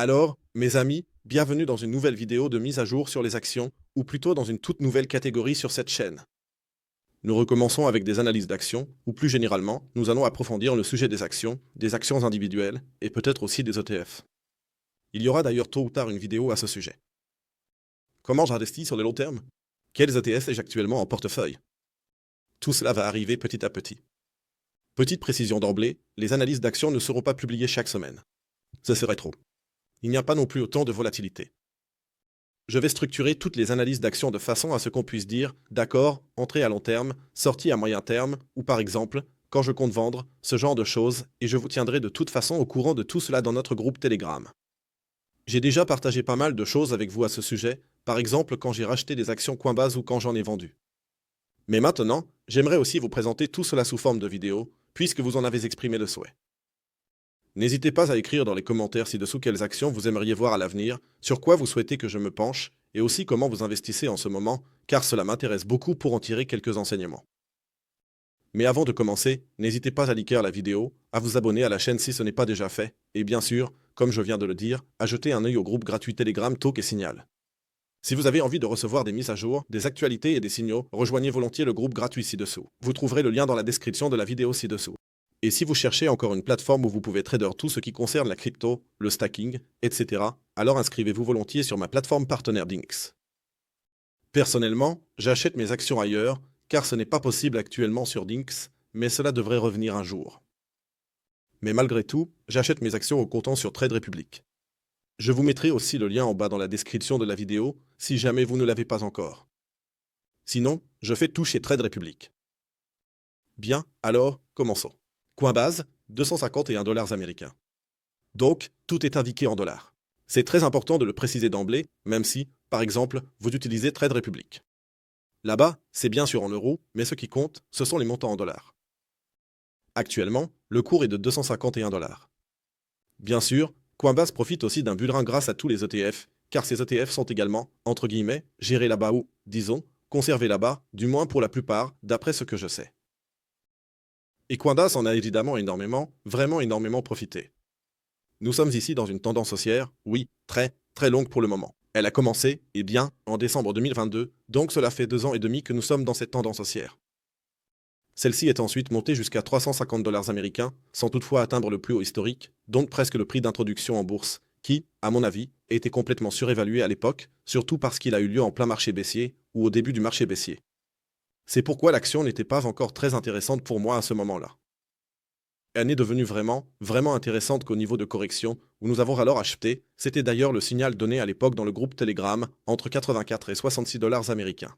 Alors, mes amis, bienvenue dans une nouvelle vidéo de mise à jour sur les actions, ou plutôt dans une toute nouvelle catégorie sur cette chaîne. Nous recommençons avec des analyses d'actions, ou plus généralement, nous allons approfondir le sujet des actions individuelles, et peut-être aussi des ETF. Il y aura d'ailleurs tôt ou tard une vidéo à ce sujet. Comment j'investis sur le long terme? Quels ETF ai-je actuellement en portefeuille? Tout cela va arriver petit à petit. Petite précision d'emblée, les analyses d'actions ne seront pas publiées chaque semaine. Ce serait trop. Il n'y a pas non plus autant de volatilité. Je vais structurer toutes les analyses d'actions de façon à ce qu'on puisse dire, d'accord, entrée à long terme, sortie à moyen terme, ou par exemple, quand je compte vendre, ce genre de choses, et je vous tiendrai de toute façon au courant de tout cela dans notre groupe Telegram. J'ai déjà partagé pas mal de choses avec vous à ce sujet, par exemple quand j'ai racheté des actions Coinbase ou quand j'en ai vendu. Mais maintenant, j'aimerais aussi vous présenter tout cela sous forme de vidéo, puisque vous en avez exprimé le souhait. N'hésitez pas à écrire dans les commentaires ci-dessous quelles actions vous aimeriez voir à l'avenir, sur quoi vous souhaitez que je me penche, et aussi comment vous investissez en ce moment, car cela m'intéresse beaucoup pour en tirer quelques enseignements. Mais avant de commencer, n'hésitez pas à liker la vidéo, à vous abonner à la chaîne si ce n'est pas déjà fait, et bien sûr, comme je viens de le dire, à jeter un œil au groupe gratuit Telegram Talk et Signal. Si vous avez envie de recevoir des mises à jour, des actualités et des signaux, rejoignez volontiers le groupe gratuit ci-dessous. Vous trouverez le lien dans la description de la vidéo ci-dessous. Et si vous cherchez encore une plateforme où vous pouvez trader tout ce qui concerne la crypto, le stacking, etc., alors inscrivez-vous volontiers sur ma plateforme partenaire Dinx. Personnellement, j'achète mes actions ailleurs, car ce n'est pas possible actuellement sur Dinx, mais cela devrait revenir un jour. Mais malgré tout, j'achète mes actions au comptant sur Trade Republic. Je vous mettrai aussi le lien en bas dans la description de la vidéo, si jamais vous ne l'avez pas encore. Sinon, je fais tout chez Trade Republic. Bien, alors, commençons. Coinbase, 251 dollars américains. Donc, tout est indiqué en dollars. C'est très important de le préciser d'emblée, même si, par exemple, vous utilisez Trade Republic. Là-bas, c'est bien sûr en euros, mais ce qui compte, ce sont les montants en dollars. Actuellement, le cours est de 251 dollars. Bien sûr, Coinbase profite aussi d'un bullrun grâce à tous les ETF, car ces ETF sont également, entre guillemets, gérés là-bas ou, disons, conservés là-bas, du moins pour la plupart, d'après ce que je sais. Et Coinbase en a évidemment énormément, vraiment énormément profité. Nous sommes ici dans une tendance haussière, oui, très, très longue pour le moment. Elle a commencé, et bien, en décembre 2022, donc cela fait 2 ans et demi que nous sommes dans cette tendance haussière. Celle-ci est ensuite montée jusqu'à 350 dollars américains, sans toutefois atteindre le plus haut historique, donc presque le prix d'introduction en bourse, qui, à mon avis, était complètement surévalué à l'époque, surtout parce qu'il a eu lieu en plein marché baissier, ou au début du marché baissier. C'est pourquoi l'action n'était pas encore très intéressante pour moi à ce moment-là. Elle n'est devenue vraiment, vraiment intéressante qu'au niveau de correction, où nous avons alors acheté, c'était d'ailleurs le signal donné à l'époque dans le groupe Telegram, entre 84 et 66 dollars américains.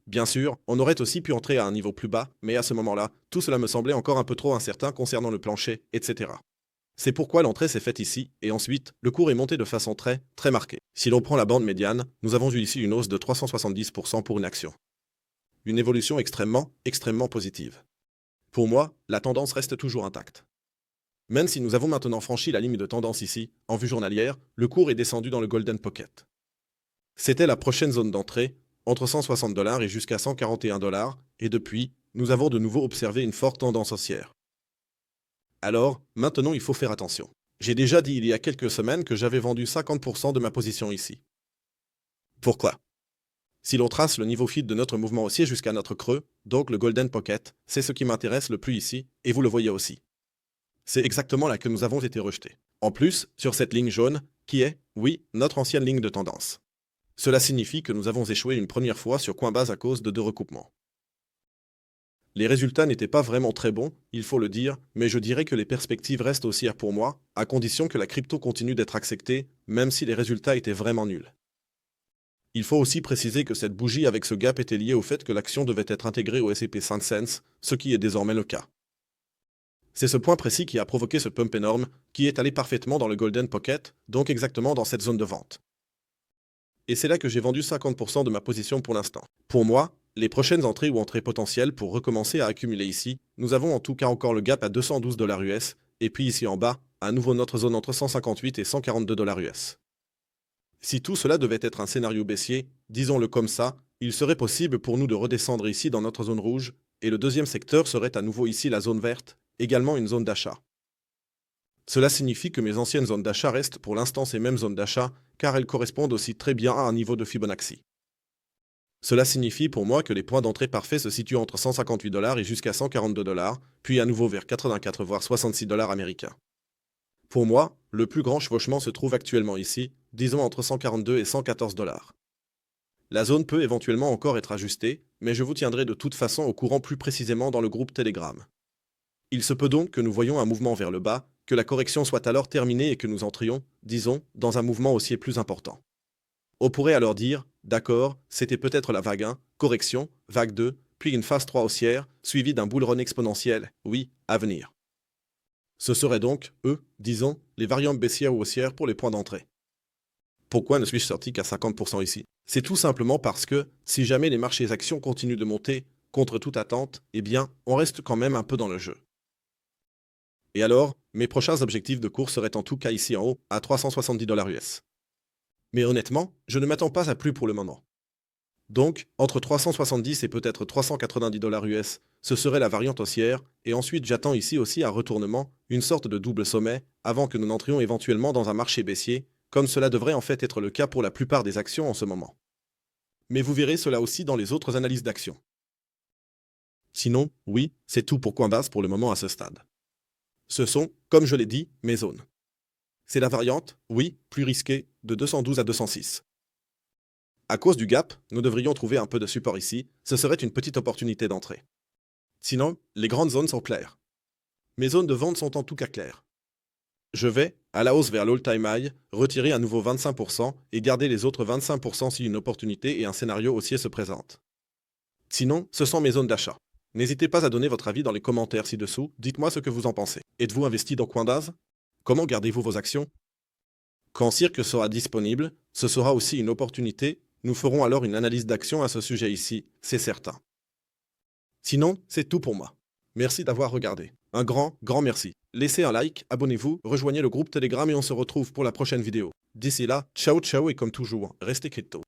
Bien sûr, on aurait aussi pu entrer à un niveau plus bas, mais à ce moment-là, tout cela me semblait encore un peu trop incertain concernant le plancher, etc. C'est pourquoi l'entrée s'est faite ici, et ensuite, le cours est monté de façon très, très marquée. Si l'on prend la bande médiane, nous avons eu ici une hausse de 370% pour une action. Une évolution extrêmement, extrêmement positive. Pour moi, la tendance reste toujours intacte. Même si nous avons maintenant franchi la ligne de tendance ici, en vue journalière, le cours est descendu dans le Golden Pocket. C'était la prochaine zone d'entrée, entre 160 dollars et jusqu'à 141 dollars, et depuis, nous avons de nouveau observé une forte tendance haussière. Alors, maintenant il faut faire attention. J'ai déjà dit il y a quelques semaines que j'avais vendu 50% de ma position ici. Pourquoi? Si l'on trace le niveau fit de notre mouvement haussier jusqu'à notre creux, donc le Golden Pocket, c'est ce qui m'intéresse le plus ici, et vous le voyez aussi. C'est exactement là que nous avons été rejetés. En plus, sur cette ligne jaune, qui est, oui, notre ancienne ligne de tendance. Cela signifie que nous avons échoué une première fois sur Coinbase à cause de 2 recoupements. Les résultats n'étaient pas vraiment très bons, il faut le dire, mais je dirais que les perspectives restent haussières pour moi, à condition que la crypto continue d'être acceptée, même si les résultats étaient vraiment nuls. Il faut aussi préciser que cette bougie avec ce gap était liée au fait que l'action devait être intégrée au S&P 500, ce qui est désormais le cas. C'est ce point précis qui a provoqué ce pump énorme, qui est allé parfaitement dans le Golden Pocket, donc exactement dans cette zone de vente. Et c'est là que j'ai vendu 50% de ma position pour l'instant. Pour moi, les prochaines entrées ou entrées potentielles pour recommencer à accumuler ici, nous avons en tout cas encore le gap à 212 dollars US, et puis ici en bas, à nouveau notre zone entre 158 et 142 dollars US. Si tout cela devait être un scénario baissier, disons-le comme ça, il serait possible pour nous de redescendre ici dans notre zone rouge, et le deuxième secteur serait à nouveau ici la zone verte, également une zone d'achat. Cela signifie que mes anciennes zones d'achat restent pour l'instant ces mêmes zones d'achat, car elles correspondent aussi très bien à un niveau de Fibonacci. Cela signifie pour moi que les points d'entrée parfaits se situent entre 158 $ et jusqu'à 142 $, puis à nouveau vers 84 voire 66 $ américains. Pour moi, le plus grand chevauchement se trouve actuellement ici, disons entre 142 et 114 $. La zone peut éventuellement encore être ajustée, mais je vous tiendrai de toute façon au courant plus précisément dans le groupe Telegram. Il se peut donc que nous voyions un mouvement vers le bas, que la correction soit alors terminée et que nous entrions, disons, dans un mouvement haussier plus important. On pourrait alors dire, d'accord, c'était peut-être la vague 1, correction, vague 2, puis une phase 3 haussière, suivie d'un bull run exponentiel, oui, à venir. Ce seraient donc, disons, les variantes baissières ou haussières pour les points d'entrée. Pourquoi ne suis-je sorti qu'à 50% ici? C'est tout simplement parce que, si jamais les marchés actions continuent de monter, contre toute attente, eh bien, on reste quand même un peu dans le jeu. Et alors, mes prochains objectifs de cours seraient en tout cas ici en haut, à 370 $ US. Mais honnêtement, je ne m'attends pas à plus pour le moment. Donc, entre 370 et peut-être 390 $ US, ce serait la variante haussière, et ensuite j'attends ici aussi un retournement, une sorte de double sommet, avant que nous n'entrions éventuellement dans un marché baissier, comme cela devrait en fait être le cas pour la plupart des actions en ce moment. Mais vous verrez cela aussi dans les autres analyses d'actions. Sinon, oui, c'est tout pour Coinbase pour le moment à ce stade. Ce sont, comme je l'ai dit, mes zones. C'est la variante, oui, plus risquée, de 212 à 206. À cause du gap, nous devrions trouver un peu de support ici, ce serait une petite opportunité d'entrée. Sinon, les grandes zones sont claires. Mes zones de vente sont en tout cas claires. Je vais, à la hausse vers l'all-time high, retirer à nouveau 25% et garder les autres 25% si une opportunité et un scénario haussier se présentent. Sinon, ce sont mes zones d'achat. N'hésitez pas à donner votre avis dans les commentaires ci-dessous, dites-moi ce que vous en pensez. Êtes-vous investi dans Coinbase? Comment gardez-vous vos actions? Quand Cirque sera disponible, ce sera aussi une opportunité, nous ferons alors une analyse d'action à ce sujet ici, c'est certain. Sinon, c'est tout pour moi. Merci d'avoir regardé. Un grand merci. Laissez un like, abonnez-vous, rejoignez le groupe Telegram et on se retrouve pour la prochaine vidéo. D'ici là, ciao ciao et comme toujours, restez crypto.